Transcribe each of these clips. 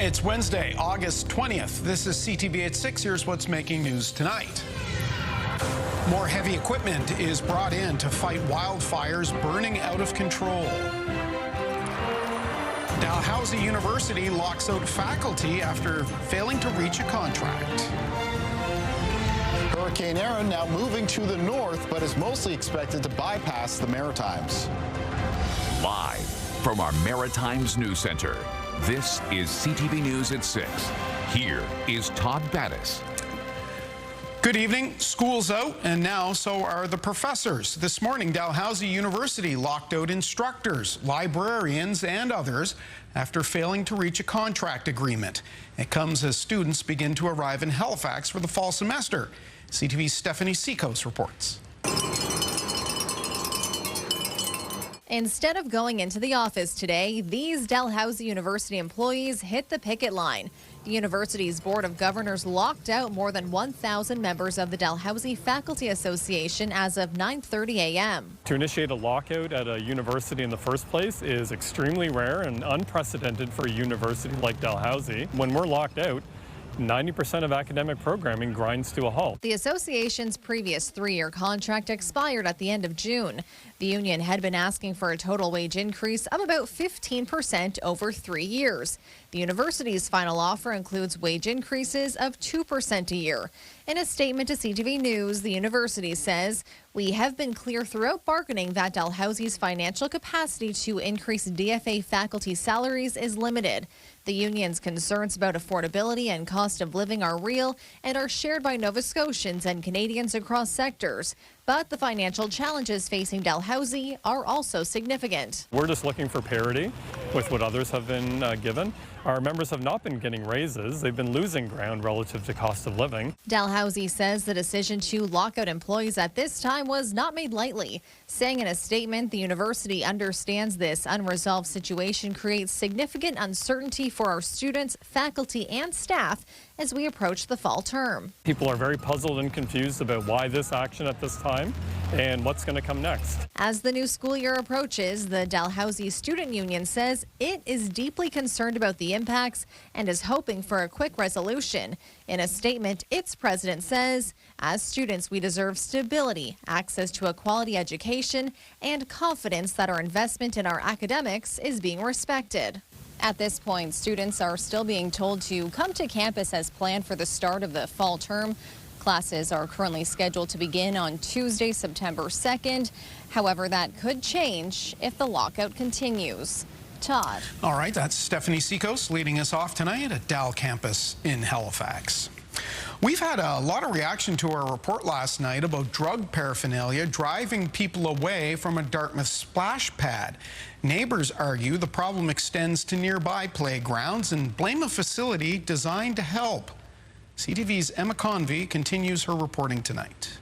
It's Wednesday, August 20th. This is CTV at 6. Here's what's making news tonight. More heavy equipment is brought in to fight wildfires burning out of control. Dalhousie University locks out faculty after failing to reach a contract. Hurricane Erin now moving to the north, but is mostly expected to bypass the Maritimes. Live from our Maritimes News Center, this is CTV News at 6. Here is Todd Battis. Good evening. School's out, and now so are the professors. This morning, Dalhousie University locked out instructors, librarians, and others after failing to reach a contract agreement. It comes as students begin to arrive in Halifax for the fall semester. CTV's Stephanie Seacos reports. Instead of going into the office today, these Dalhousie University employees hit the picket line. The university's Board of Governors locked out more than 1,000 members of the Dalhousie Faculty Association as of 9:30 a.m. To initiate a lockout at a university in the first place is extremely rare and unprecedented for a university like Dalhousie. When we're locked out, 90% of academic programming grinds to a halt. The association's previous 3-year contract expired at the end of June. The union had been asking for a total wage increase of about 15% over 3 years. The university's final offer includes wage increases of 2% a year. In a statement to CTV News, the university says, "We have been clear throughout bargaining that Dalhousie's financial capacity to increase DFA faculty salaries is limited. The union's concerns about affordability and cost of living are real and are shared by Nova Scotians and Canadians across sectors. But the financial challenges facing Dalhousie are also significant." We're just looking for parity with what others have been given. Our members have not been getting raises. They've been losing ground relative to cost of living. Dalhousie says the decision to lock out employees at this time was not made lightly, saying in a statement the university understands this unresolved situation creates significant uncertainty for our students, faculty, and staff as we approach the fall term. People are very puzzled and confused about why this action at this time and what's going to come next. As the new school year approaches, the Dalhousie Student Union says it is deeply concerned about the impacts and is hoping for a quick resolution. In a statement, its president says, "As students, we deserve stability, access to a quality education, and confidence that our investment in our academics is being respected." At this point, students are still being told to come to campus as planned for the start of the fall term. Classes are currently scheduled to begin on Tuesday, September 2nd. However, that could change if the lockout continues. Todd. All right, that's Stephanie Seacos leading us off tonight at Dal campus in Halifax. We've had a lot of reaction to our report last night about drug paraphernalia driving people away from a Dartmouth splash pad. Neighbors argue the problem extends to nearby playgrounds and blame a facility designed to help. CTV's Emma Convey continues her reporting tonight.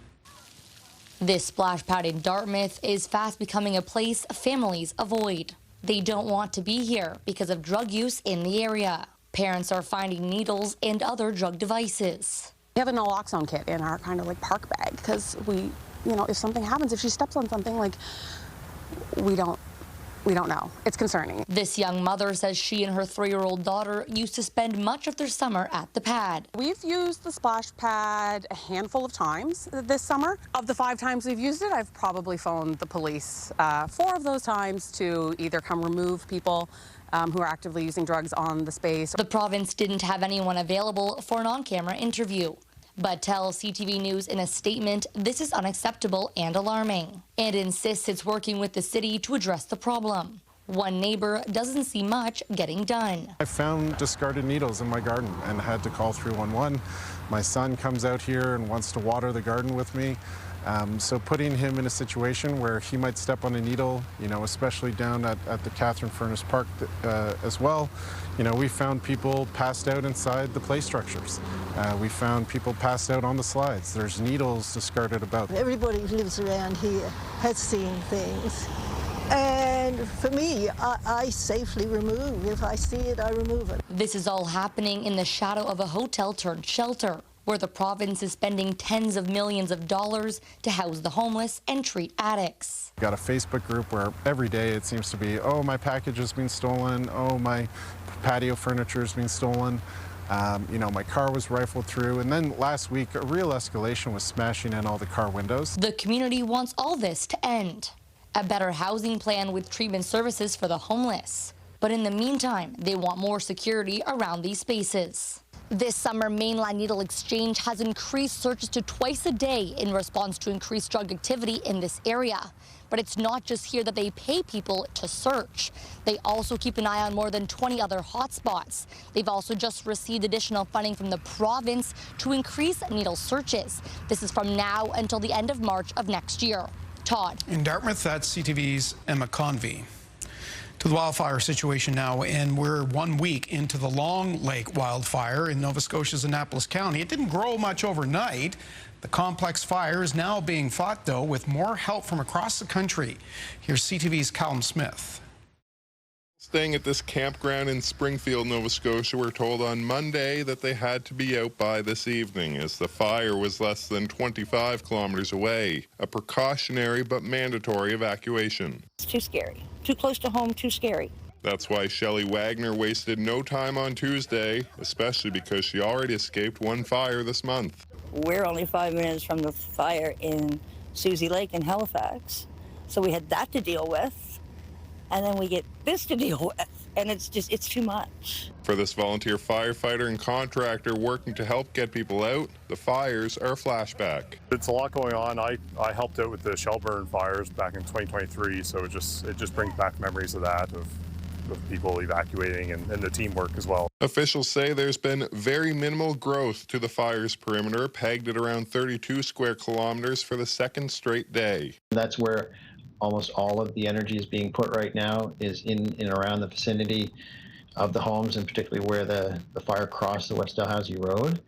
This splash pad in Dartmouth is fast becoming a place families avoid. They don't want to be here because of drug use in the area. Parents are finding needles and other drug devices. We have a naloxone kit in our kind of like park bag because we, if something happens, if she steps on something, like we don't know. It's concerning. This young mother says she and her 3-year-old daughter used to spend much of their summer at the pad. We've used the splash pad a handful of times this summer. Of the 5 times we've used it, I've probably phoned the police 4 of those times to either come remove people who are actively using drugs on the space. The province didn't have anyone available for an on-camera interview, but tells CTV News in a statement this is unacceptable and alarming, and insists it's working with the city to address the problem. One neighbor doesn't see much getting done. I found discarded needles in my garden and had to call 311. My son comes out here and wants to water the garden with me. So putting him in a situation where he might step on a needle, especially down at the Catherine Furnace Park as well, we found people passed out inside the play structures. We found people passed out on the slides. There's needles discarded about. Everybody who lives around here has seen things. And for me, I safely remove. If I see it, I remove it. This is all happening in the shadow of a hotel turned shelter, where the province is spending tens of millions of dollars to house the homeless and treat addicts. Got a Facebook group where every day it seems to be, oh, my package has been stolen, oh, my patio furniture has been stolen. You know, my car was rifled through, and then last week a real escalation was smashing in all the car windows. The community wants all this to end. A better housing plan with treatment services for the homeless. But in the meantime, they want more security around these spaces. This summer, Mainline Needle Exchange has increased searches to twice a day in response to increased drug activity in this area. But it's not just here that they pay people to search. They also keep an eye on more than 20 other hotspots. They've also just received additional funding from the province to increase needle searches. This is from now until the end of March of next year. Todd. In Dartmouth, that's CTV's Emma Convey. To the wildfire situation now, and we're 1 week into the Long Lake wildfire in Nova Scotia's Annapolis County. It didn't grow much overnight. The complex fire is now being fought, though, with more help from across the country. Here's CTV's Callum Smith. Staying at this campground in Springfield, Nova Scotia, were told on Monday that they had to be out by this evening as the fire was less than 25 kilometers away. A precautionary but mandatory evacuation. It's too scary. Too close to home, too scary. That's why Shelley Wagner wasted no time on Tuesday, especially because she already escaped one fire this month. We're only 5 minutes from the fire in Susie Lake in Halifax, so we had that to deal with, and then we get this to deal with, and it's too much. For this volunteer firefighter and contractor working to help get people out, the fires are a flashback. It's a lot going on. I helped out with the Shelburne fires back in 2023, so it just brings back memories of that, of people evacuating and the teamwork as well. Officials say there's been very minimal growth to the fire's perimeter, pegged at around 32 square kilometers for the second straight day. That's where almost all of the energy is being put right now, is in and around the vicinity of the homes, and particularly where the fire crossed the West Dalhousie Road.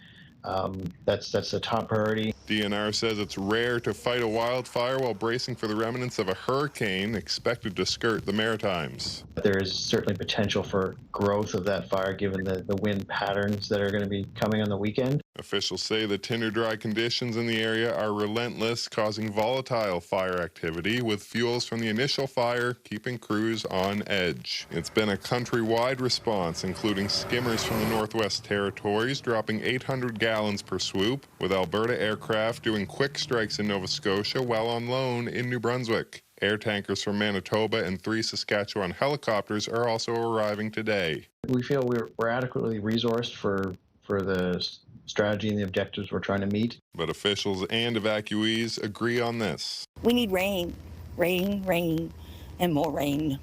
That's the top priority. DNR says it's rare to fight a wildfire while bracing for the remnants of a hurricane expected to skirt the Maritimes. There is certainly potential for growth of that fire given the wind patterns that are going to be coming on the weekend. Officials say the tinder-dry conditions in the area are relentless, causing volatile fire activity, with fuels from the initial fire keeping crews on edge. It's been a countrywide response, including skimmers from the Northwest Territories dropping 800 gallons per swoop, with Alberta aircraft doing quick strikes in Nova Scotia while on loan in New Brunswick. Air tankers from Manitoba and 3 Saskatchewan helicopters are also arriving today. We feel we're adequately resourced for the strategy and the objectives we're trying to meet. But officials and evacuees agree on this. We need rain, rain, rain, and more rain.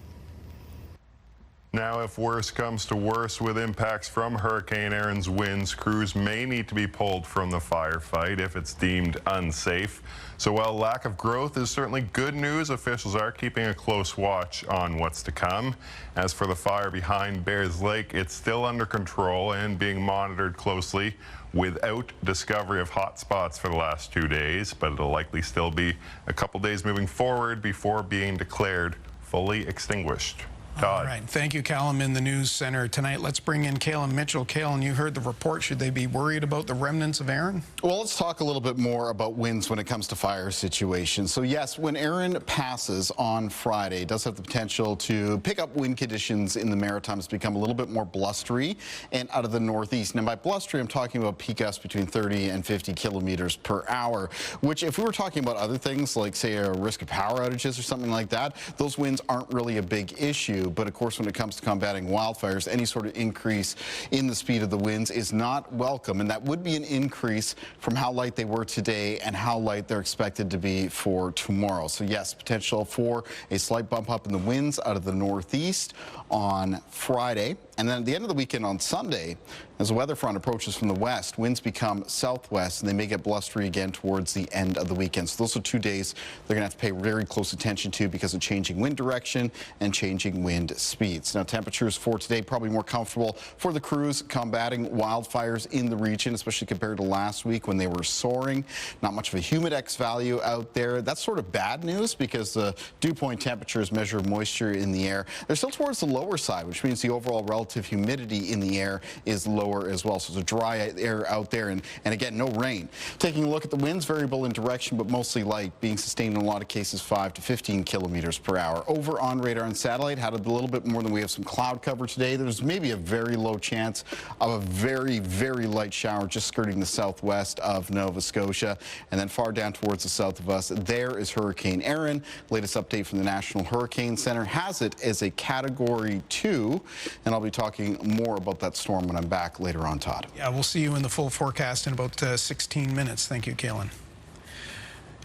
Now, if worse comes to worse with impacts from Hurricane Erin's winds, crews may need to be pulled from the firefight if it's deemed unsafe. So while lack of growth is certainly good news, officials are keeping a close watch on what's to come. As for the fire behind Bears Lake, it's still under control and being monitored closely without discovery of hot spots for the last 2 days, but it'll likely still be a couple days moving forward before being declared fully extinguished. Todd. All right. Thank you, Callum, in the news center tonight. Let's bring in Kalen Mitchell. Kalen, you heard the report. Should they be worried about the remnants of Erin? Well, let's talk a little bit more about winds when it comes to fire situations. So yes, when Erin passes on Friday, it does have the potential to pick up wind conditions in the Maritimes, become a little bit more blustery and out of the northeast. And by blustery, I'm talking about peak gusts between 30 and 50 kilometers per hour, which if we were talking about other things like, say, a risk of power outages or something like that, those winds aren't really a big issue. But of course, when it comes to combating wildfires, any sort of increase in the speed of the winds is not welcome. And that would be an increase from how light they were today and how light they're expected to be for tomorrow. So yes, potential for a slight bump up in the winds out of the northeast on Friday. And then at the end of the weekend on Sunday, as the weather front approaches from the west, winds become southwest and they may get blustery again towards the end of the weekend. So those are 2 days they're going to have to pay very close attention to because of changing wind direction and changing wind speeds. Now, temperatures for today probably more comfortable for the crews combating wildfires in the region, especially compared to last week when they were soaring. Not much of a humidex value out there. That's sort of bad news because the dew point temperatures measure moisture in the air. They're still towards the lower side, which means the overall relative relative humidity in the air is lower as well. So it's a dry air out there, and again, no rain. Taking a look at the winds, variable in direction, but mostly light, being sustained in a lot of cases 5 to 15 kilometers per hour. Over on radar and satellite, had a little bit more than we have some cloud cover today. There's maybe a very low chance of a very, very light shower just skirting the southwest of Nova Scotia. And then far down towards the south of us, there is Hurricane Erin. Latest update from the National Hurricane Center has it as a Category 2. And I'll be talking more about that storm when I'm back later on, Todd. Yeah, we'll see you in the full forecast in about 16 minutes. Thank you, Kaylin.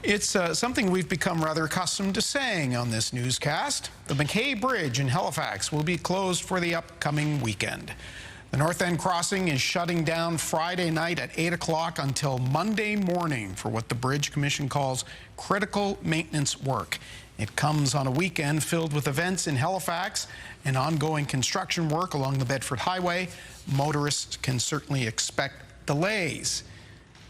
It's something we've become rather accustomed to saying on this newscast. The McKay Bridge in Halifax will be closed for the upcoming weekend. The North End crossing is shutting down Friday night at 8 o'clock until Monday morning for what the Bridge Commission calls critical maintenance work. It comes on a weekend filled with events in Halifax and ongoing construction work along the Bedford Highway. Motorists can certainly expect delays.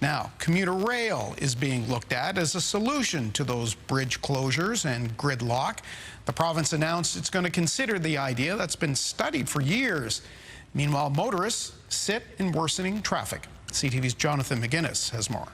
Now, commuter rail is being looked at as a solution to those bridge closures and gridlock. The province announced it's going to consider the idea that's been studied for years. Meanwhile, motorists sit in worsening traffic. CTV's Jonathan McGuinness has more.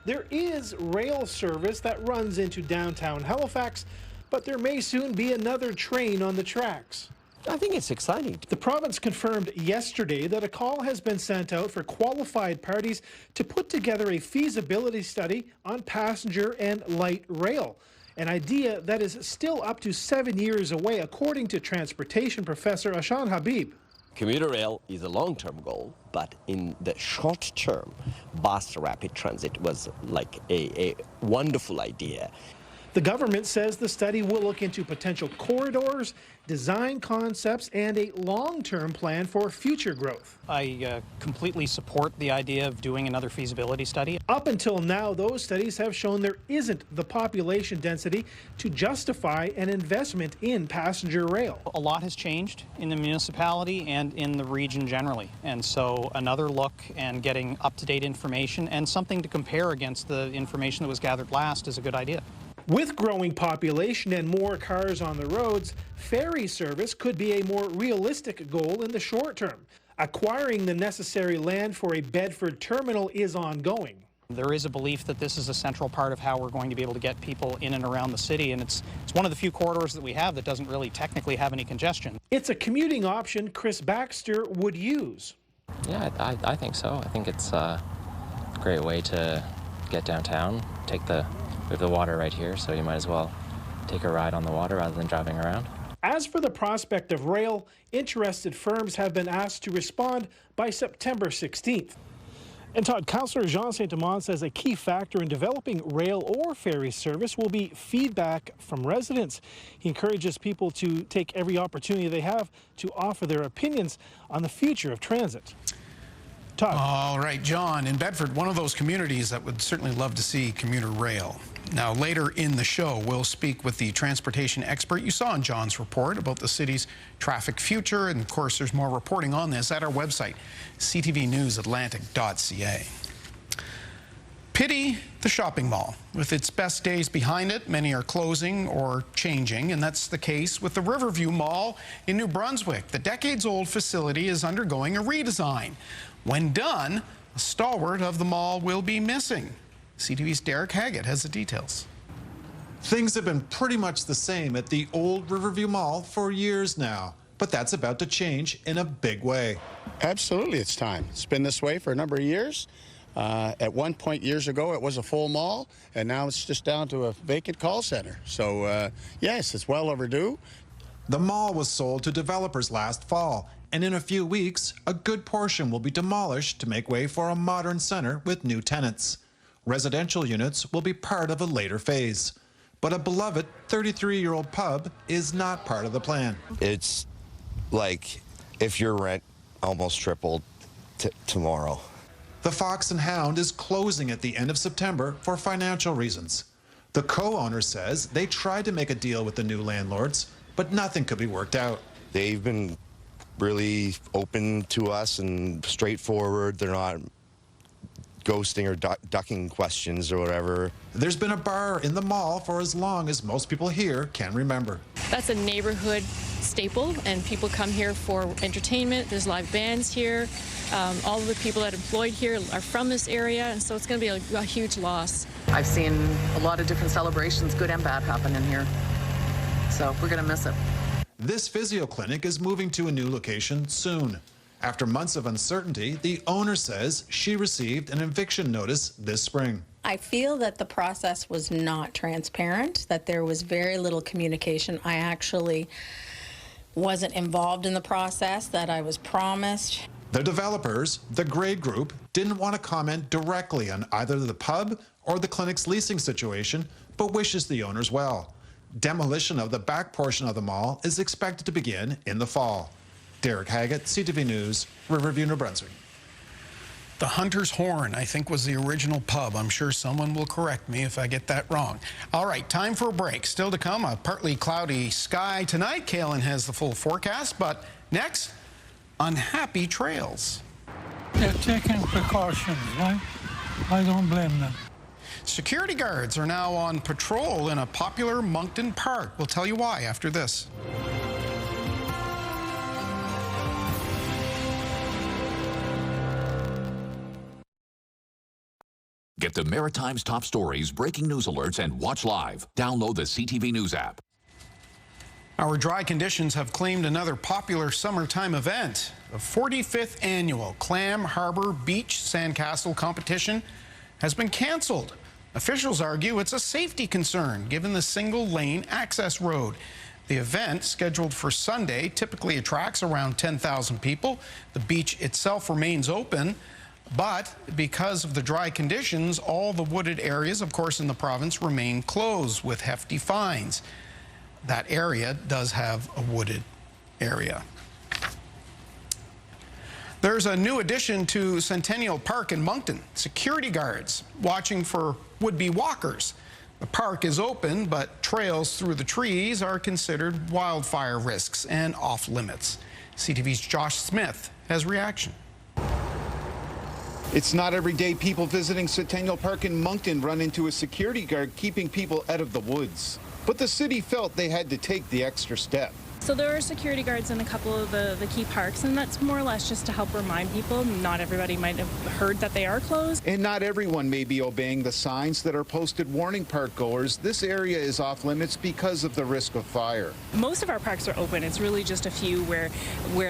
There is rail service that runs into downtown Halifax, but there may soon be another train on the tracks. I think it's exciting. The province confirmed yesterday that a call has been sent out for qualified parties to put together a feasibility study on passenger and light rail, an idea that is still up to 7 years away, according to transportation professor Ashan Habib. Commuter rail is a long-term goal, but in the short term, bus rapid transit was like a wonderful idea. The government says the study will look into potential corridors, design concepts, and a long-term plan for future growth. I completely support the idea of doing another feasibility study. Up until now, those studies have shown there isn't the population density to justify an investment in passenger rail. A lot has changed in the municipality and in the region generally, and so another look and getting up-to-date information and something to compare against the information that was gathered last is a good idea. With growing population and more cars on the roads, ferry service could be a more realistic goal in the short term. Acquiring the necessary land for a Bedford terminal is ongoing. There is a belief that this is a central part of how we're going to be able to get people in and around the city, and it's one of the few corridors that we have that doesn't really technically have any congestion. It's a commuting option Chris Baxter would use. Yeah, I think so. I think it's a great way to get downtown, we have the water right here, so you might as well take a ride on the water rather than driving around. As for the prospect of rail, interested firms have been asked to respond by September 16th. And Todd, Councillor Jean Saint-Amand says a key factor in developing rail or ferry service will be feedback from residents. He encourages people to take every opportunity they have to offer their opinions on the future of transit. Todd. All right, John, in Bedford, one of those communities that would certainly love to see commuter rail. Now, later in the show, we'll speak with the transportation expert you saw in John's report about the city's traffic future. And, of course, there's more reporting on this at our website, ctvnewsatlantic.ca. Pity the shopping mall. With its best days behind it, many are closing or changing, and that's the case with the Riverview Mall in New Brunswick. The decades-old facility is undergoing a redesign. When done, a stalwart of the mall will be missing. CTV's Derek Haggett has the details. Things have been pretty much the same at the old Riverview Mall for years now, but that's about to change in a big way. Absolutely, it's time. It's been this way for a number of years. At one point years ago, it was a full mall, and now it's just down to a vacant call center. So, yes, it's well overdue. The mall was sold to developers last fall, and in a few weeks, a good portion will be demolished to make way for a modern center with new tenants. Residential units will be part of a later phase. But a beloved 33-year-old pub is not part of the plan. It's like if your rent almost tripled tomorrow. The Fox and Hound is closing at the end of September for financial reasons. The co-owner says they tried to make a deal with the new landlords, but nothing could be worked out. They've been really open to us and straightforward. They're not ghosting or ducking questions or whatever. There's been a bar in the mall for as long as most people here can remember. That's a neighborhood staple, and people come here for entertainment. There's live bands here. All of the people that are employed here are from this area, and so it's going to be a huge loss. I've seen a lot of different celebrations, good and bad, happen in here. So we're going to miss it. This physio clinic is moving to a new location soon. After months of uncertainty, the owner says she received an eviction notice this spring. I feel that the process was not transparent, that there was very little communication. I actually wasn't involved in the process that I was promised. The developers, the Grade Group, didn't want to comment directly on either the pub or the clinic's leasing situation, but wishes the owners well. Demolition of the back portion of the mall is expected to begin in the fall. Derek Haggett, CTV News, Riverview, New Brunswick. The Hunter's Horn, I think, was the original pub. I'm sure someone will correct me if I get that wrong. All right, time for a break. Still to come, a partly cloudy sky tonight. Kaylin has the full forecast, but next, unhappy trails. They're taking precautions, right? I don't blame them. Security guards are now on patrol in a popular Moncton park. We'll tell you why after this. Get the Maritime's top stories, breaking news alerts, and watch live. Download the CTV News app. Our dry conditions have claimed another popular summertime event. The 45th annual Clam Harbor Beach Sandcastle competition has been canceled. Officials argue it's a safety concern given the single-lane access road. The event, scheduled for Sunday, typically attracts around 10,000 people. The beach itself remains open, but because of the dry conditions, all the wooded areas, of course, in the province remain closed with hefty fines. That area does have a wooded area. There's a new addition to Centennial Park in Moncton. Security guards watching for would-be walkers. The park is open, but trails through the trees are considered wildfire risks and off-limits. CTV's Josh Smith has reaction. It's not every day people visiting Centennial Park in Moncton run into a security guard keeping people out of the woods. But the city felt they had to take the extra step. So there are security guards in a couple of the key parks, and that's more or less just to help remind people. Not everybody might have heard that they are closed. And not everyone may be obeying the signs that are posted warning park goers. This area is off limits because of the risk of fire. Most of our parks are open. It's really just a few where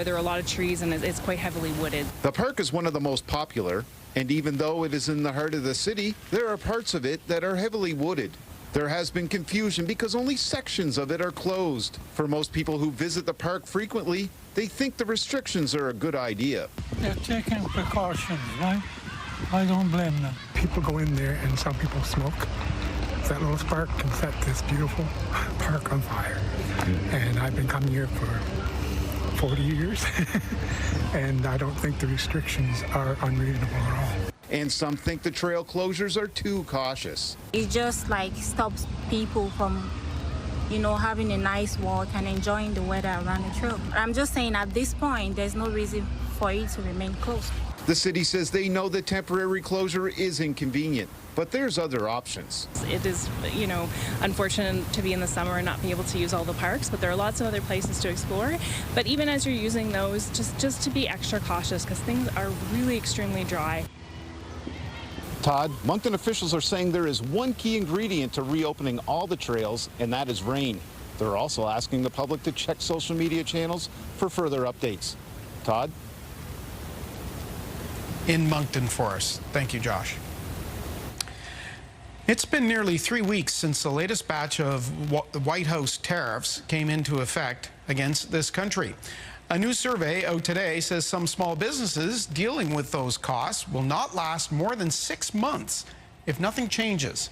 there are a lot of trees and it's quite heavily wooded. The park is one of the most popular, and even though it is in the heart of the city, there are parts of it that are heavily wooded. There has been confusion because only sections of it are closed. For most people who visit the park frequently, they think the restrictions are a good idea. They're taking precautions, right? I don't blame them. People go in there and some people smoke. That little spark can set this beautiful park on fire. And I've been coming here for 40 years, and I don't think the restrictions are unreasonable at all. And some think the trail closures are too cautious. It just like stops people from, having a nice walk and enjoying the weather around the trail. I'm just saying at this point, there's no reason for it to remain closed. The city says they know the temporary closure is inconvenient, but there's other options. It is, unfortunate to be in the summer and not be able to use all the parks, but there are lots of other places to explore. But even as you're using those, just to be extra cautious because things are really extremely dry. Todd, Moncton officials are saying there is one key ingredient to reopening all the trails, and that is rain. They're also asking the public to check social media channels for further updates. Todd? In Moncton for us. Thank you, Josh. It's been nearly 3 weeks since the latest batch of White House tariffs came into effect against this country. A new survey out today says some small businesses dealing with those costs will not last more than 6 months if nothing changes.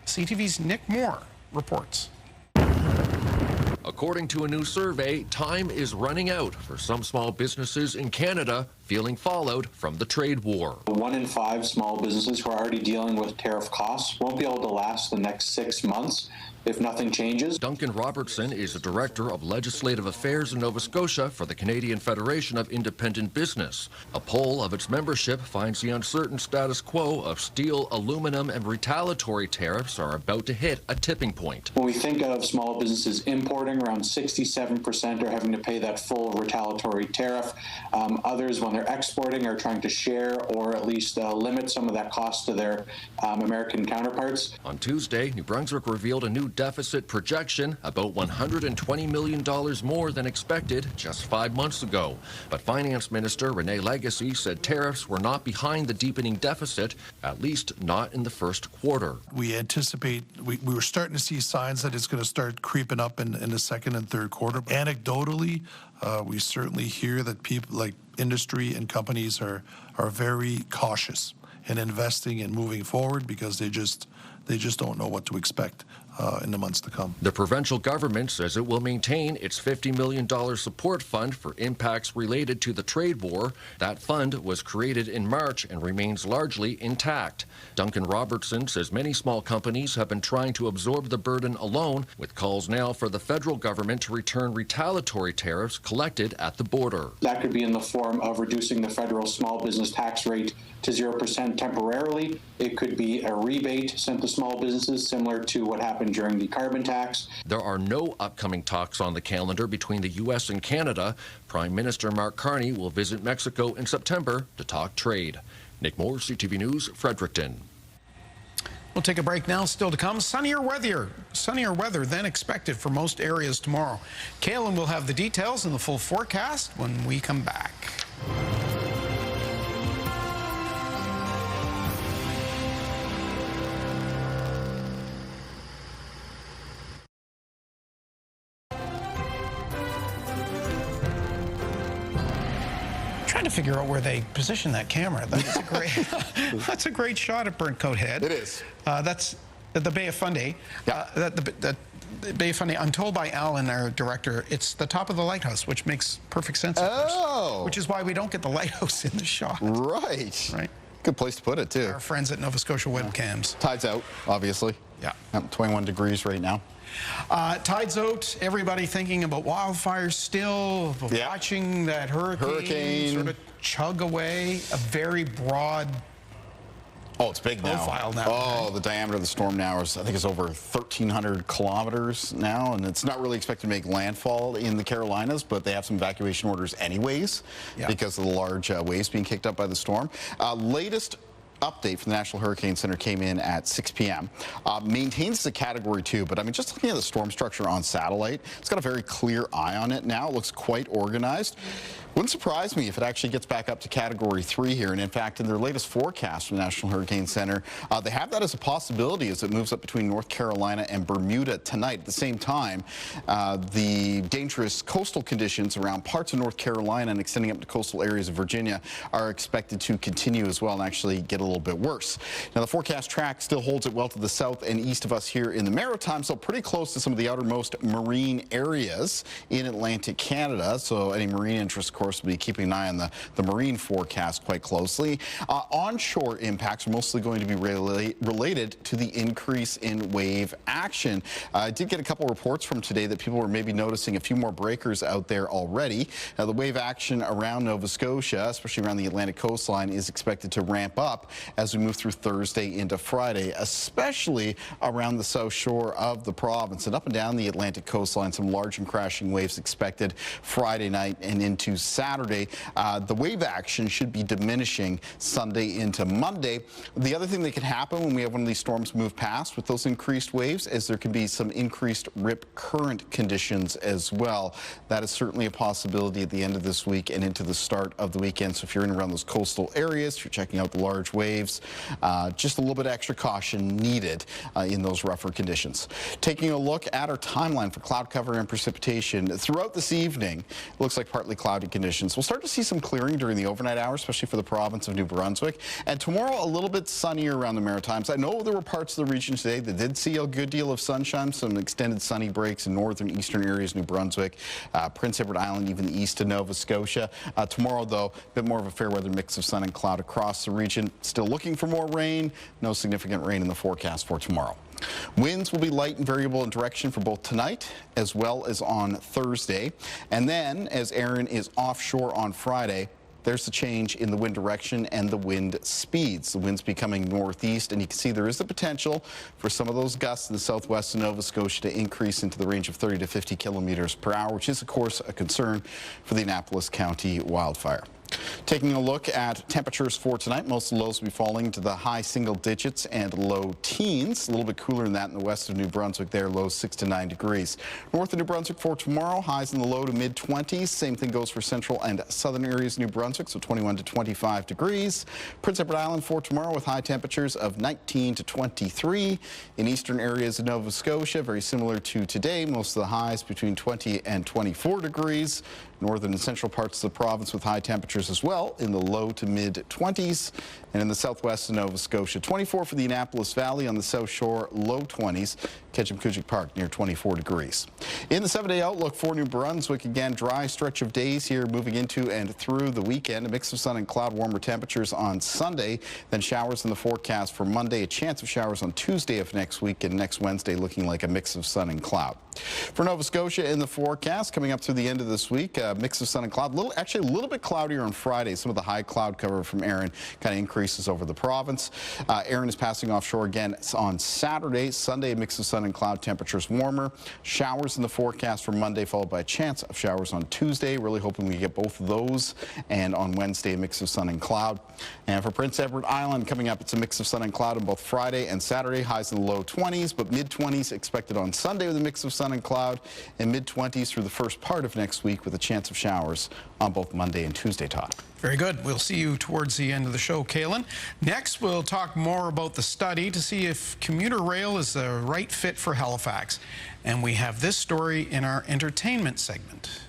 CTV's Nick Moore reports. According to a new survey, time is running out for some small businesses in Canada feeling fallout from the trade war. 1 in 5 small businesses who are already dealing with tariff costs won't be able to last the next 6 months if nothing changes. Duncan Robertson is the Director of Legislative Affairs in Nova Scotia for the Canadian Federation of Independent Business. A poll of its membership finds the uncertain status quo of steel, aluminum, and retaliatory tariffs are about to hit a tipping point. When we think of small businesses importing, around 67% are having to pay that full retaliatory tariff. Others, when they're exporting, are trying to share or at least limit some of that cost to their American counterparts. On Tuesday, New Brunswick revealed a new deficit projection, about $120 million more than expected just 5 months ago. But Finance Minister Renee Legacy said tariffs were not behind the deepening deficit, at least not in the first quarter. We anticipate, we were starting to see signs that it's going to start creeping up in the second and third quarter. Anecdotally, we certainly hear that people like industry and companies are very cautious in investing and moving forward because they just don't know what to expect in the months to come. The provincial government says it will maintain its $50 million support fund for impacts related to the trade war. That fund was created in March and remains largely intact. Duncan Robertson says many small companies have been trying to absorb the burden alone, with calls now for the federal government to return retaliatory tariffs collected at the border. That could be in the form of reducing the federal small business tax rate to 0% temporarily. It could be a rebate sent to small businesses, similar to what happened during the carbon tax. There are no upcoming talks on the calendar between the U.S. and Canada. Prime Minister Mark Carney will visit Mexico in September to talk trade. Nick Moore, CTV News, Fredericton. We'll take a break now. Still to come, sunnier weather than expected for most areas tomorrow. Kaylin will have the details and the full forecast when we come back. Trying to figure out where they position that camera. That's a great shot at Burnt Coat Head. It is. That's the Bay of Fundy. Yeah. The Bay of Fundy. I'm told by Alan, our director, it's the top of the lighthouse, which makes perfect sense. Oh. Which is why we don't get the lighthouse in the shot. Right. Right. Good place to put it, too. Our friends at Nova Scotia webcams. Tide's out, obviously. Yeah. 21 degrees right now. Tide's out. Everybody thinking about wildfires still, watching that hurricane sort of chug away. A very broad it's big profile now. Oh, the diameter of the storm now is, I think it's over 1,300 kilometers now, and it's not really expected to make landfall in the Carolinas, but they have some evacuation orders anyways because of the large waves being kicked up by the storm. Latest update from the National Hurricane Center came in at 6 p.m. Maintains the Category 2, but I mean, just looking at the storm structure on satellite, it's got a very clear eye on it now. It looks quite organized. Wouldn't surprise me if it actually gets back up to Category 3 here. And in fact, in their latest forecast from the National Hurricane Center, they have that as a possibility as it moves up between North Carolina and Bermuda tonight. At the same time, the dangerous coastal conditions around parts of North Carolina and extending up to coastal areas of Virginia are expected to continue as well and actually get a little bit worse. Now, the forecast track still holds it well to the south and east of us here in the Maritimes, so pretty close to some of the outermost marine areas in Atlantic Canada. So any marine interest, of course, will be keeping an eye on the marine forecast quite closely. Onshore impacts are mostly going to be related to the increase in wave action. I did get a couple reports from today that people were maybe noticing a few more breakers out there already. Now, the wave action around Nova Scotia, especially around the Atlantic coastline, is expected to ramp up as we move through Thursday into Friday, especially around the south shore of the province and up and down the Atlantic coastline. Some large and crashing waves expected Friday night and into Saturday. The wave action should be diminishing Sunday into Monday. The other thing that can happen when we have one of these storms move past with those increased waves is there can be some increased rip current conditions as well. That is certainly a possibility at the end of this week and into the start of the weekend. So if you're in around those coastal areas, if you're checking out the large waves, just a little bit extra caution needed in those rougher conditions. Taking a look at our timeline for cloud cover and precipitation throughout this evening, it looks like partly cloudy conditions. We'll start to see some clearing during the overnight hours, especially for the province of New Brunswick. And tomorrow, a little bit sunnier around the Maritimes. I know there were parts of the region today that did see a good deal of sunshine, some extended sunny breaks in northern eastern areas, New Brunswick, Prince Edward Island, even the east of Nova Scotia. Tomorrow, though, a bit more of a fair weather mix of sun and cloud across the region. Still looking for more rain. No significant rain in the forecast for tomorrow. Winds will be light and variable in direction for both tonight as well as on Thursday. And then, as Erin is offshore on Friday, there's a change in the wind direction and the wind speeds. The wind's becoming northeast, and you can see there is the potential for some of those gusts in the southwest of Nova Scotia to increase into the range of 30 to 50 kilometers per hour, which is, of course, a concern for the Annapolis County wildfire. Taking a look at temperatures for tonight, most of the lows will be falling to the high single digits and low teens. A little bit cooler than that in the west of New Brunswick there, lows 6 to 9 degrees. North of New Brunswick for tomorrow, highs in the low to mid 20s. Same thing goes for central and southern areas of New Brunswick, so 21 to 25 degrees. Prince Edward Island for tomorrow with high temperatures of 19 to 23. In eastern areas of Nova Scotia, very similar to today, most of the highs between 20 and 24 degrees. Northern and central parts of the province with high temperatures as well in the low to mid 20s. And in the southwest of Nova Scotia, 24 for the Annapolis Valley, on the south shore, low 20s. Ketchum-Kujuk Park near 24 degrees. In the 7-day outlook for New Brunswick, again, dry stretch of days here moving into and through the weekend. A mix of sun and cloud, warmer temperatures on Sunday, then showers in the forecast for Monday, a chance of showers on Tuesday of next week, and next Wednesday looking like a mix of sun and cloud. For Nova Scotia in the forecast, coming up through the end of this week, a mix of sun and cloud. Actually a little bit cloudier on Friday. Some of the high cloud cover from Erin kind of increases over the province. Erin is passing offshore again on Saturday. Sunday, a mix of sun and cloud, temperatures warmer. Showers in the forecast for Monday, followed by a chance of showers on Tuesday. Really hoping we get both of those. And on Wednesday, a mix of sun and cloud. And for Prince Edward Island coming up, it's a mix of sun and cloud on both Friday and Saturday. Highs in the low 20s, but mid 20s expected on Sunday with a mix of sun and cloud, and mid 20s through the first part of next week with a chance of showers on both Monday and Tuesday, Todd. Very good. We'll see you towards the end of the show, Kaylin. Next, we'll talk more about the study to see if commuter rail is the right fit for Halifax. And we have this story in our entertainment segment.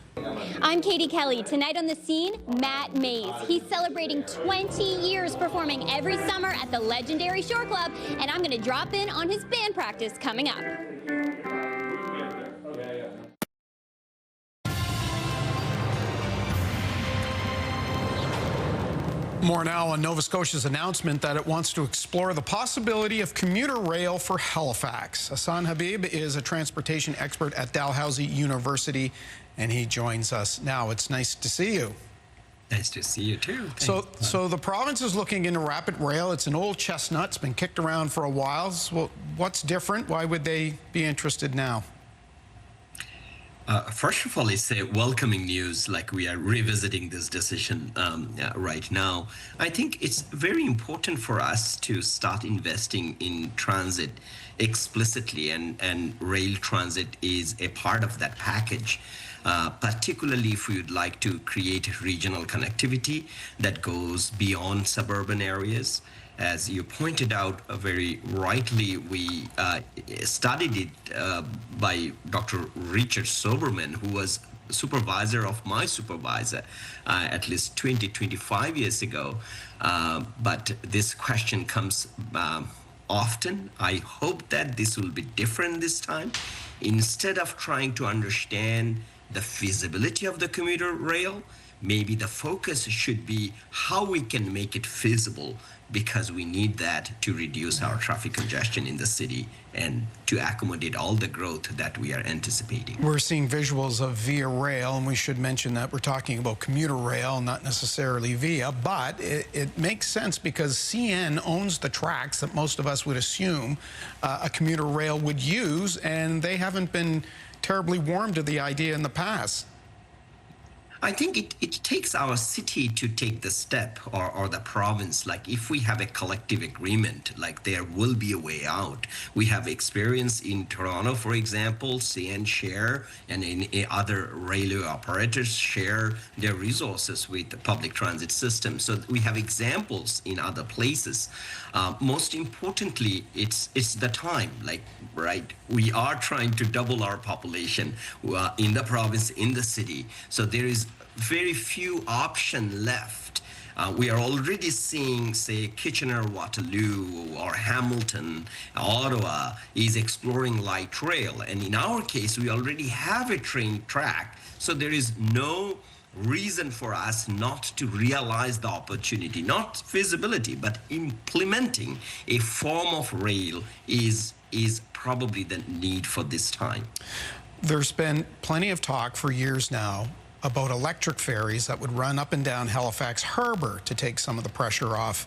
I'm Katie Kelly. Tonight on the scene, Matt Mays. He's celebrating 20 years performing every summer at the legendary Shore Club, and I'm going to drop in on his band practice coming up. More now on Nova Scotia's announcement that it wants to explore the possibility of commuter rail for Halifax. Hassan Habib is a transportation expert at Dalhousie University, and he joins us now. It's nice to see you. Nice to see you too. So the province is looking into rapid rail. It's an old chestnut. It's been kicked around for a while. So what's different? Why would they be interested now? First of all, it's a welcoming news, like we are revisiting this decision right now. I think it's very important for us to start investing in transit explicitly, and rail transit is a part of that package. Particularly if we would like to create regional connectivity that goes beyond suburban areas. As you pointed out very rightly, we studied it by Dr. Richard Soberman, who was supervisor of my supervisor at least 25 years ago. But this question comes often. I hope that this will be different this time. Instead of trying to understand the feasibility of the commuter rail, maybe the focus should be how we can make it feasible, because we need that to reduce our traffic congestion in the city and to accommodate all the growth that we are anticipating. We're seeing visuals of Via Rail, and we should mention that we're talking about commuter rail, not necessarily Via, but it makes sense because CN owns the tracks that most of us would assume a commuter rail would use, and they haven't been terribly warm to the idea in the past. I think it takes our city to take the step, or the province. Like if we have a collective agreement, like there will be a way out. We have experience in Toronto, for example, CN share, and in other railway operators share their resources with the public transit system. So we have examples in other places. Most importantly, it's the time, like, right? We are trying to double our population in the province, in the city. So there is very few options left. We are already seeing, say, Kitchener, Waterloo, or Hamilton, Ottawa is exploring light rail. And in our case, we already have a train track. So there is no reason for us not to realize the opportunity, not feasibility, but implementing a form of rail is is probably the need for this time. There's been plenty of talk for years now about electric ferries that would run up and down Halifax Harbor to take some of the pressure off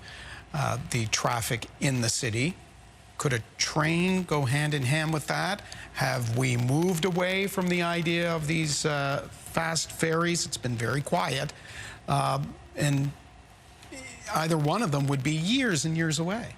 the traffic in the city. Could a train go hand in hand with that? Have we moved away from the idea of these fast ferries? It's been very quiet. And either one of them would be years and years away.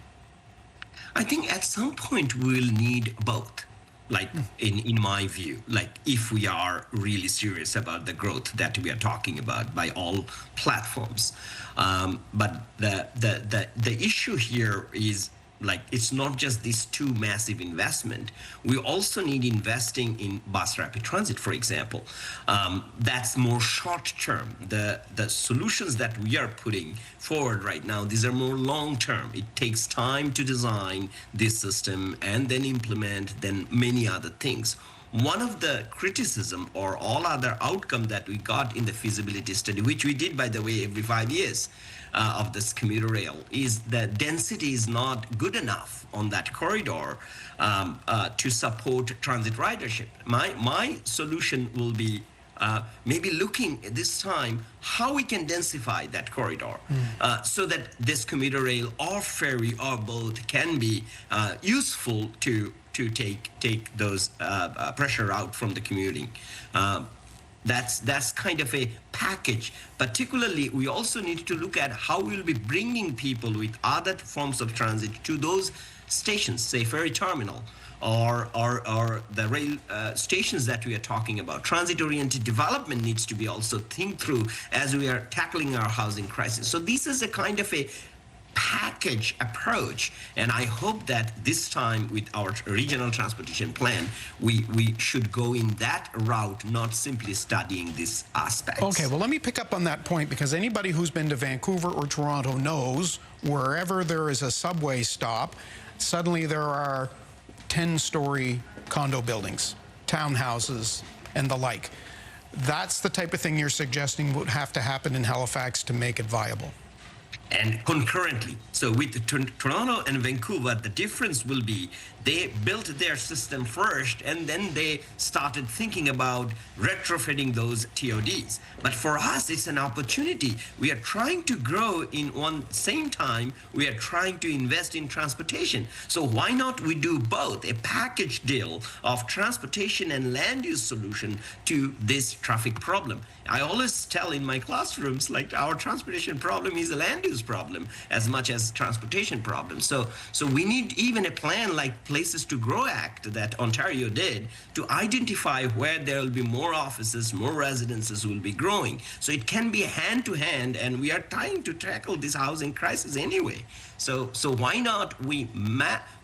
I think at some point we'll need both. Like in my view, like if we are really serious about the growth that we are talking about by all platforms, but the issue here is like it's not just these two massive investment. We also need investing in bus rapid transit, for example. That's more short term. The solutions that we are putting forward right now, these are more long term. It takes time to design this system and then implement, then many other things. One of the criticism or all other outcome that we got in the feasibility study, which we did, by the way, every 5 years, of this commuter rail, is that density is not good enough on that corridor to support transit ridership. My solution will be maybe looking at this time how we can densify that corridor so that this commuter rail or ferry or both can be useful to take those pressure out from the commuting. That's kind of a package. Particularly, we also need to look at how we'll be bringing people with other forms of transit to those stations, say ferry terminal, or the rail stations that we are talking about. Transit-oriented development needs to be also think through as we are tackling our housing crisis. So this is a kind of a package approach, and I hope that this time with our regional transportation plan, we should go in that route, not simply studying these aspects. Okay, well, let me pick up on that point, because anybody who's been to Vancouver or Toronto knows wherever there is a subway stop, suddenly there are 10-story condo buildings, townhouses, and the like. That's the type of thing you're suggesting would have to happen in Halifax to make it viable. And concurrently. So with Toronto and Vancouver, the difference will be they built their system first and then they started thinking about retrofitting those TODs. But for us, it's an opportunity. We are trying to grow in one same time. We are trying to invest in transportation. So why not we do both, a package deal of transportation and land use solution to this traffic problem. I always tell in my classrooms, like, our transportation problem is a land use problem as much as transportation problem. So we need even a plan like Places to Grow Act that Ontario did to identify where there will be more offices, more residences will be growing. So it can be hand to hand, and we are trying to tackle this housing crisis anyway. So why not we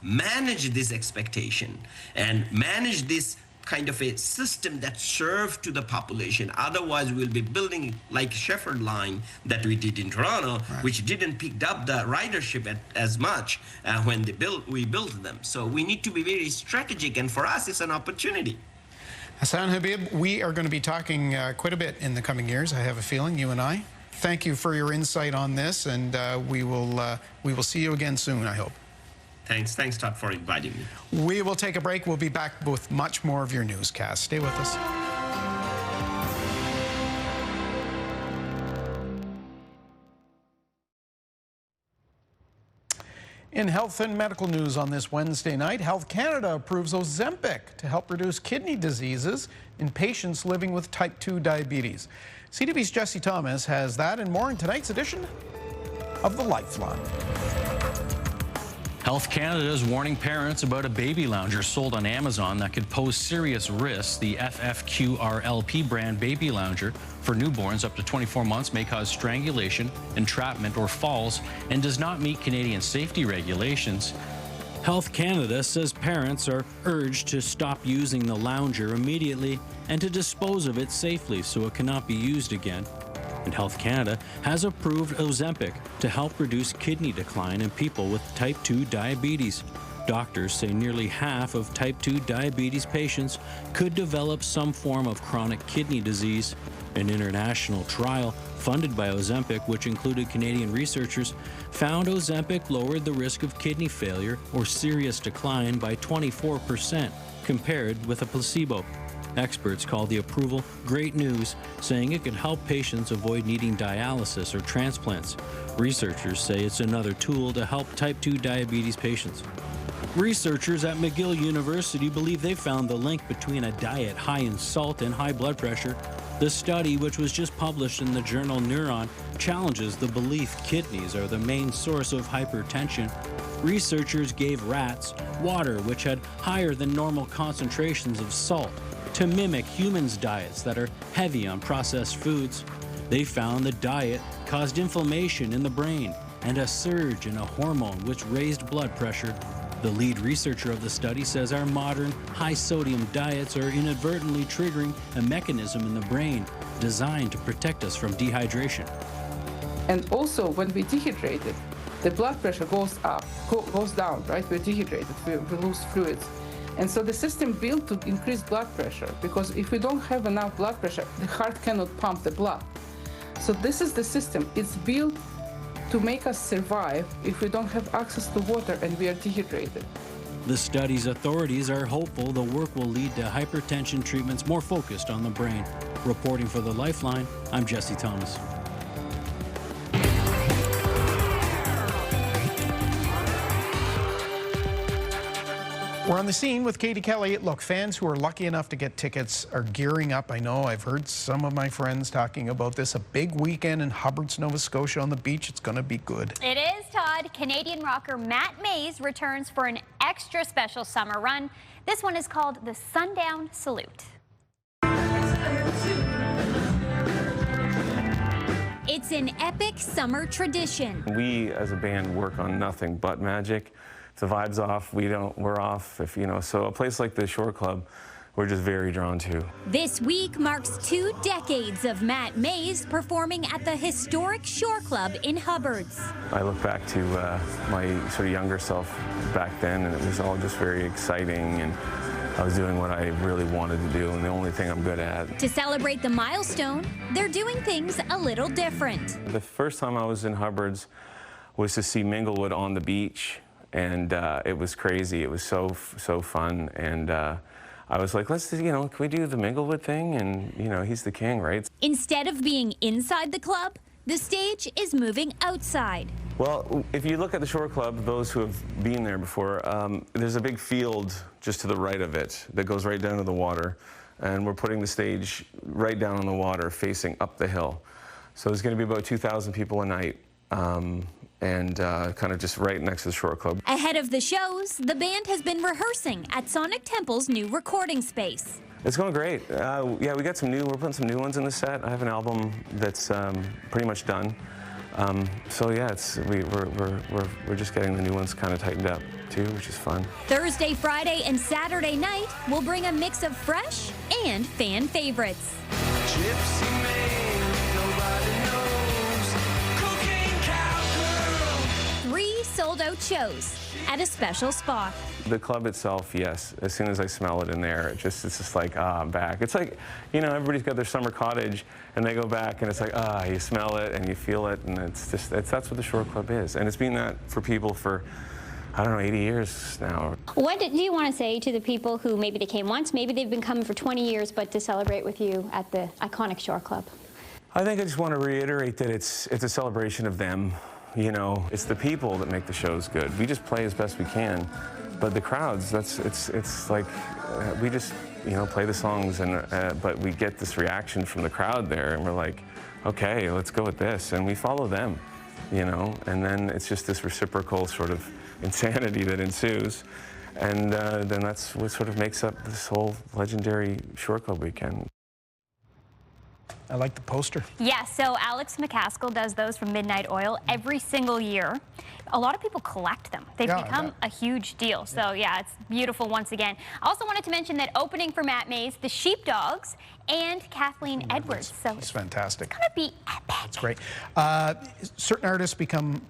manage this expectation and manage this kind of a system that serves to the population. Otherwise, we'll be building like Shepherd Line that we did in Toronto, right, which didn't pick up the ridership as much when we built them. So we need to be very strategic, and for us, it's an opportunity. Hassan Habib, we are going to be talking quite a bit in the coming years, I have a feeling, you and I. Thank you for your insight on this, and we will see you again soon, I hope. Thanks, Todd, for inviting me. We will take a break. We'll be back with much more of your newscast. Stay with us. In health and medical news on this Wednesday night, Health Canada approves Ozempic to help reduce kidney diseases in patients living with type 2 diabetes. CTV's Jesse Thomas has that and more in tonight's edition of The Lifeline. Health Canada is warning parents about a baby lounger sold on Amazon that could pose serious risks. The FFQRLP brand baby lounger for newborns up to 24 months may cause strangulation, entrapment, or falls and does not meet Canadian safety regulations. Health Canada says parents are urged to stop using the lounger immediately and to dispose of it safely so it cannot be used again. And Health Canada has approved Ozempic to help reduce kidney decline in people with type 2 diabetes. Doctors say nearly half of type 2 diabetes patients could develop some form of chronic kidney disease. An international trial funded by Ozempic, which included Canadian researchers, found Ozempic lowered the risk of kidney failure or serious decline by 24% compared with a placebo. Experts call the approval great news, saying it could help patients avoid needing dialysis or transplants. Researchers say it's another tool to help type 2 diabetes patients. Researchers at McGill University believe they found the link between a diet high in salt and high blood pressure. The study, which was just published in the journal Neuron, challenges the belief kidneys are the main source of hypertension. Researchers gave rats water which had higher than normal concentrations of salt to mimic humans' diets that are heavy on processed foods. They found the diet caused inflammation in the brain and a surge in a hormone which raised blood pressure. The lead researcher of the study says our modern high-sodium diets are inadvertently triggering a mechanism in the brain designed to protect us from dehydration. And also, when we dehydrated, the blood pressure goes up, goes down, right? We're dehydrated, we lose fluids. And so the system built to increase blood pressure, because if we don't have enough blood pressure, the heart cannot pump the blood. So this is the system. It's built to make us survive if we don't have access to water and we are dehydrated. The study's authorities are hopeful the work will lead to hypertension treatments more focused on the brain. Reporting for The Lifeline, I'm Jesse Thomas. We're on the scene with Katie Kelly. Look, fans who are lucky enough to get tickets are gearing up. I know I've heard some of my friends talking about this. A big weekend in Hubbard's, Nova Scotia on the beach. It's going to be good. It is, Todd. Canadian rocker Matt Mays returns for an extra special summer run. This one is called the Sundown Salute. It's an epic summer tradition. We as a band work on nothing but magic. If the vibe's off, we're off. So a place like the Shore Club, we're just very drawn to. This week marks 2 decades of Matt Mays performing at the historic Shore Club in Hubbard's. I look back to my sort of younger self back then, and it was all just very exciting, and I was doing what I really wanted to do, and the only thing I'm good at. To celebrate the milestone, they're doing things a little different. The first time I was in Hubbard's was to see Minglewood on the beach. And it was crazy. It was so fun. And I was like, let's, can we do the Minglewood thing? And, he's the king, right? Instead of being inside the club, the stage is moving outside. Well, if you look at the Shore Club, those who have been there before, there's a big field just to the right of it that goes right down to the water. And we're putting the stage right down on the water, facing up the hill. So there's going to be about 2,000 people a night. And kind of just right next to the Shore Club. Ahead of the shows, the band has been rehearsing at Sonic Temple's new recording space. It's going great. Yeah, we got we're putting some new ones in the set. I have an album that's pretty much done. So yeah, we're just getting the new ones kind of tightened up too, which is fun. Thursday, Friday, and Saturday night will bring a mix of fresh and fan favorites. Gypsy man, nobody knows. Sold-out shows at a special spot. The club itself, yes. As soon as I smell it in there, it's just like, I'm back. It's like, everybody's got their summer cottage, and they go back, and it's like, you smell it, and you feel it, and that's what the Shore Club is. And it's been that for people for, I don't know, 80 years now. What do you want to say to the people who maybe they came once, maybe they've been coming for 20 years, but to celebrate with you at the iconic Shore Club? I think I just want to reiterate that it's a celebration of them. It's the people that make the shows good. We just play as best we can, but the crowds, it's like we just play the songs, and but we get this reaction from the crowd there, and we're like, okay, let's go with this, and we follow them, and then it's just this reciprocal sort of insanity that ensues, and then that's what sort of makes up this whole legendary Shore Club weekend. I like the poster. Yeah, so Alex McCaskill does those from Midnight Oil every single year. A lot of people collect them. They've become a huge deal. So yeah, it's beautiful once again. I also wanted to mention that opening for Matt Mays, the Sheepdogs, and Kathleen Edwards. So it's fantastic. It's gonna be epic. It's great. Certain artists become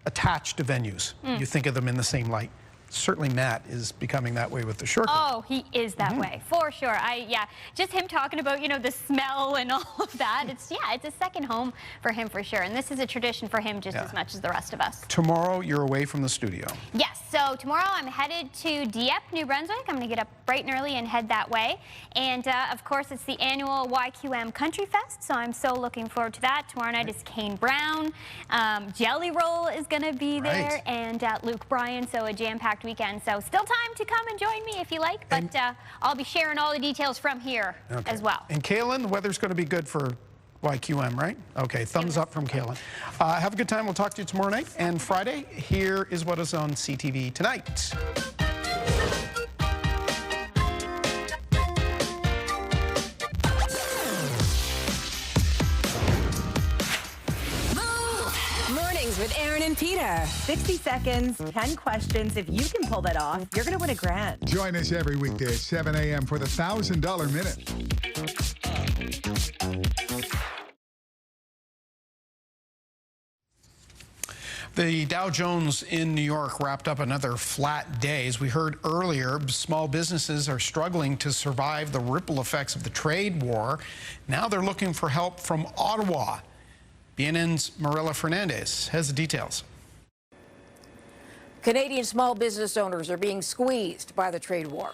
attached to venues. You think of them in the same light. Certainly Matt is becoming that way with the short. Oh, he is that way, for sure. Yeah, just him talking about, you know, the smell and all of that. It's a second home for him for sure. And this is a tradition for him just as much as the rest of us. Tomorrow, you're away from the studio. Yes, so tomorrow I'm headed to Dieppe, New Brunswick. I'm going to get up bright and early and head that way. And of course, it's the annual YQM Country Fest, so I'm so looking forward to that. Tomorrow night is Kane Brown. Jelly Roll is going to be there, and Luke Bryan, so a jam-packed weekend. So still time to come and join me if you like, but I'll be sharing all the details from here as well. And Kaylin, the weather's going to be good for YQM, right? Okay, thumbs up from Kaylin. Have a good time. We'll talk to you tomorrow night. And Friday, here is what is on CTV tonight. With Erin and Peter. 60 seconds, 10 questions. If you can pull that off, you're going to win $1,000. Join us every weekday at 7 a.m. for the $1,000 Minute. The Dow Jones in New York wrapped up another flat day. As we heard earlier, small businesses are struggling to survive the ripple effects of the trade war. Now they're looking for help from Ottawa. BNN's Marilla Fernandez has the details. Canadian small business owners are being squeezed by the trade war.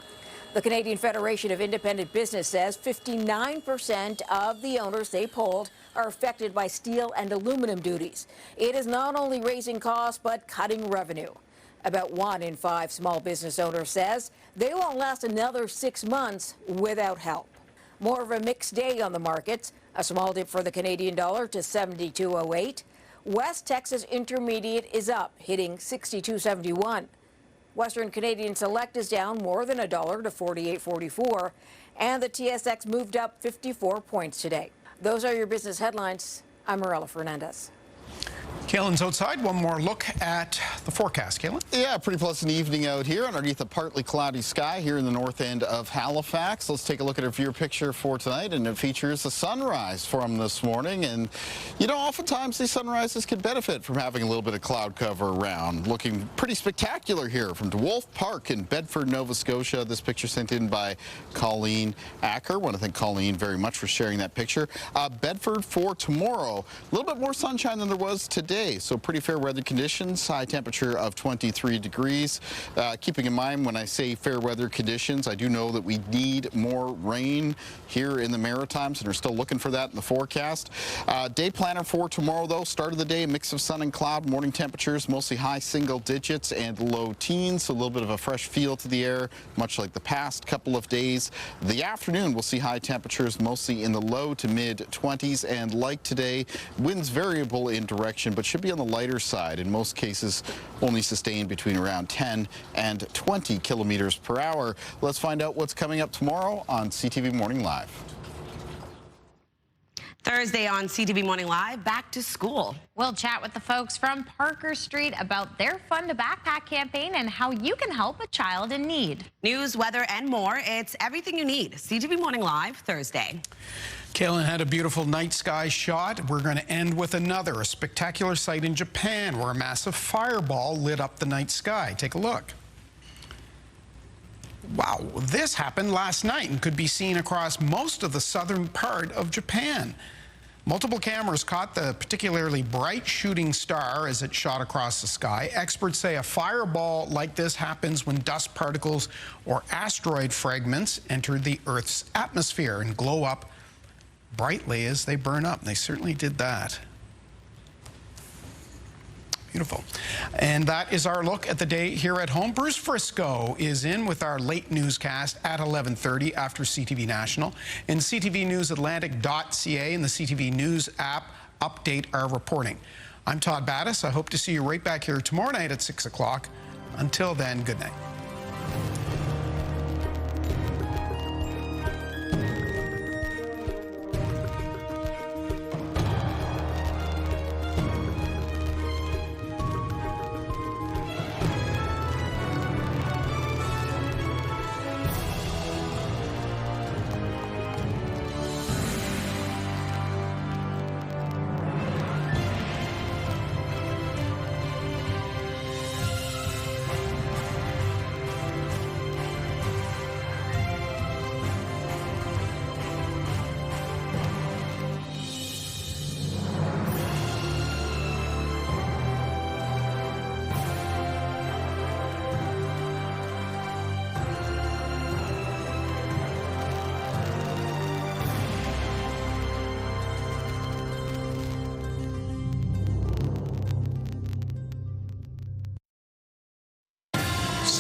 The Canadian Federation of Independent Business says 59% of the owners they polled are affected by steel and aluminum duties. It is not only raising costs, but cutting revenue. About 1 in 5 small business owners says they won't last another 6 months without help. More of a mixed day on the markets. A small dip for the Canadian dollar to 72.08. West Texas Intermediate is up, hitting 62.71. Western Canadian Select is down more than $1 to 48.44. And the TSX moved up 54 points today. Those are your business headlines. I'm Marilla Fernandez. Kaylin's outside. One more look at the forecast. Kaylin? Yeah, pretty pleasant evening out here underneath a partly cloudy sky here in the north end of Halifax. Let's take a look at our viewer picture for tonight, and it features a sunrise from this morning. And, you know, oftentimes these sunrises can benefit from having a little bit of cloud cover around. Looking pretty spectacular here from DeWolf Park in Bedford, Nova Scotia. This picture sent in by Colleen Acker. I want to thank Colleen very much for sharing that picture. Bedford for tomorrow. A little bit more sunshine than there was today. So pretty fair weather conditions, high temperature of 23 degrees. Keeping in mind when I say fair weather conditions, I do know that we need more rain here in the Maritimes and are still looking for that in the forecast. Day planner for tomorrow though, start of the day, a mix of sun and cloud, morning temperatures mostly high single digits and low teens, so a little bit of a fresh feel to the air, much like the past couple of days. The afternoon we'll see high temperatures mostly in the low to mid 20s, and like today, winds variable in direction, but should be on the lighter side. In most cases, only sustained between around 10 and 20 kilometers per hour. Let's find out what's coming up tomorrow on CTV Morning Live. Thursday on CTV Morning Live, back to school. We'll chat with the folks from Parker Street about their Fun to Backpack campaign and how you can help a child in need. News, weather, and more. It's everything you need. CTV Morning Live, Thursday. Kaylin had a beautiful night sky shot. We're going to end with another, a spectacular sight in Japan where a massive fireball lit up the night sky. Take a look. Wow, this happened last night and could be seen across most of the southern part of Japan. Multiple cameras caught the particularly bright shooting star as it shot across the sky. Experts say a fireball like this happens when dust particles or asteroid fragments enter the Earth's atmosphere and glow up brightly as they burn up. They certainly did that. Beautiful. And that is our look at the day here at home. Bruce Frisco is in with our late newscast at 11:30 after CTV National. And CTVNewsAtlantic.ca and the CTV News app update our reporting. I'm Todd Battis. I hope to see you right back here tomorrow night at 6 o'clock. Until then, good night.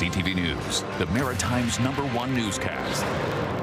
CTV News, the Maritime's #1 newscast.